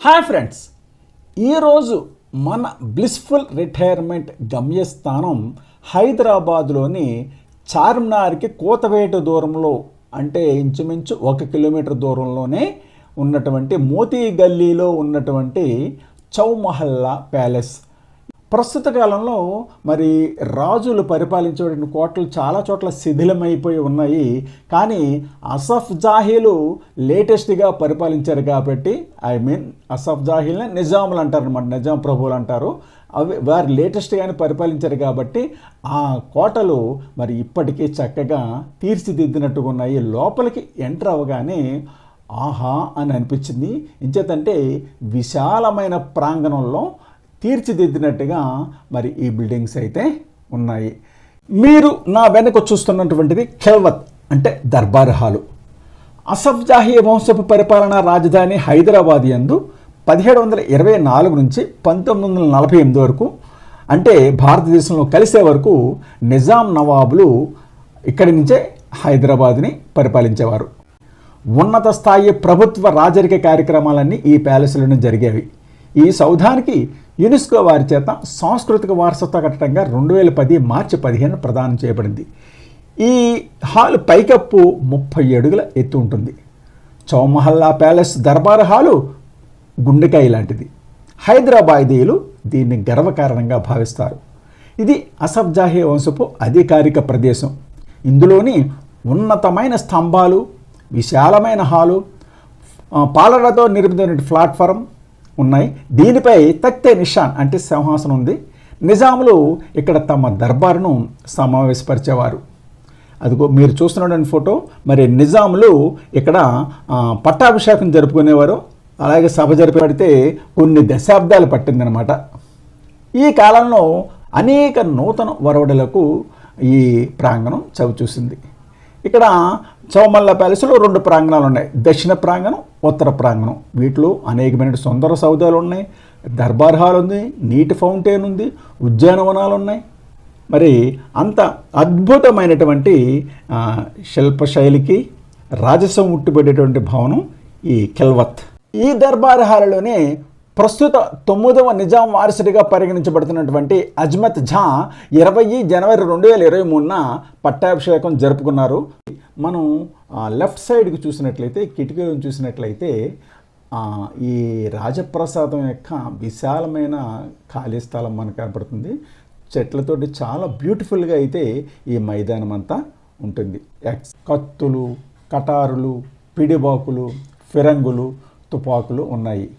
Hi friends, ఈరోజు మన blissful retirement గమ్యస్థానం హైదరాబాద్లోని చార్మినార్కి కూతవేటు దూరంలో, అంటే ఇంచుమించు 1 కిలోమీటర్ దూరంలోనే ఉన్నటువంటి మోతీ గల్లీలో ఉన్నటువంటి చౌమహల్లా ప్యాలెస్. ప్రస్తుత కాలంలో మరి రాజులు పరిపాలించేటువంటి కోటలు చాలా చోట్ల శిథిలమైపోయి ఉన్నాయి. కానీ అసఫ్ జాహీలు లేటెస్ట్గా పరిపాలించారు కాబట్టి, అసఫ్ జాహీల్ని నిజాములు అంటారు అనమాట, నిజాం ప్రభువులు అంటారు. అవి వారు లేటెస్ట్గానే పరిపాలించారు కాబట్టి ఆ కోటలు మరి ఇప్పటికీ చక్కగా తీర్చిదిద్దినట్టుగా ఉన్నాయి. లోపలికి ఎంటర్ అవ్వగానే ఆహా అని అనిపించింది. ఇంచేతంటే విశాలమైన ప్రాంగణంలో తీర్చిదిద్దినట్టుగా మరి ఈ బిల్డింగ్స్ అయితే ఉన్నాయి. మీరు నా వెనక చూస్తున్నటువంటిది ఖిల్వత్ అంటే దర్బార్ హాలు. అసఫ్ జాహీ వంశపు పరిపాలనా రాజధాని హైదరాబాద్ యందు 1724 నుంచి 1948 వరకు, అంటే భారతదేశంలో కలిసే వరకు నిజాం నవాబులు ఇక్కడి నుంచే హైదరాబాద్ని పరిపాలించేవారు. ఉన్నత స్థాయి ప్రభుత్వ రాజరిక కార్యక్రమాలన్నీ ఈ ప్యాలెస్లోనే జరిగేవి. ఈ సౌధానికి యునెస్కో వారి చేత సాంస్కృతిక వారసత్వ కట్టడంగా 2010 మార్చి 15 ప్రదానం చేయబడింది. ఈ హాల్ పైకప్పు 30 అడుగుల ఎత్తు ఉంటుంది. చౌమహల్లా ప్యాలెస్ దర్బార్ హాలు గుండెకాయ లాంటిది. హైదరాబాదీయులు దీన్ని గర్వకారణంగా భావిస్తారు. ఇది అసఫ్ జాహీ వంశపు అధికారిక ప్రదేశం. ఇందులోని ఉన్నతమైన స్తంభాలు, విశాలమైన హాలు, పాలరాతో నిర్మితమైన ప్లాట్ఫారం ఉన్నాయి. దీనిపై తక్తే నిషాన్ అంటే సింహాసనం ఉంది. నిజాములు ఇక్కడ తమ దర్బారును సమావేశపరిచేవారు. అదిగో మీరు చూస్తున్నటువంటి ఫోటో. మరి నిజాములు ఇక్కడ పట్టాభిషేకం జరుపుకునేవారు. అలాగే సభ జరిపడితే కొన్ని దశాబ్దాలు పట్టిందనమాట. ఈ కాలంలో అనేక నూతన వరవడులకు ఈ ప్రాంగణం చవిచూసింది. ఇక్కడ చౌమహల్లా ప్యాలెస్లో 2 ప్రాంగణాలు ఉన్నాయి, దక్షిణ ప్రాంగణం, ఉత్తర ప్రాంగణం. వీటిలో అనేకమైన సుందర సౌధాలు ఉన్నాయి, దర్బార్ హాల్ ఉంది, నీటి ఫౌంటైన్ ఉంది, ఉద్యానవనాలు ఉన్నాయి. మరి అంత అద్భుతమైనటువంటి శిల్పశైలికి రాజసం ఉట్టిపడేటువంటి భవనం ఈ ఖిల్వత్. ఈ దర్బార్ హాల్లోనే ప్రస్తుత 9వ నిజాం వారసుడిగా పరిగణించబడుతున్నటువంటి అజ్మత్ జా 20 జనవరి 2023న పట్టాభిషేకం జరుపుకున్నారు. మనం లెఫ్ట్ సైడ్కి చూసినట్లయితే, కిటికీలను చూసినట్లయితే ఈ రాజప్రసాదం యొక్క విశాలమైన ఖాళీ స్థలం మనకు కనపడుతుంది. చెట్లతోటి చాలా బ్యూటిఫుల్గా అయితే ఈ మైదానం అంతా ఉంటుంది. కత్తులు, కటారులు, పిడిబాకులు, ఫిరంగులు, తుపాకులు ఉన్నాయి.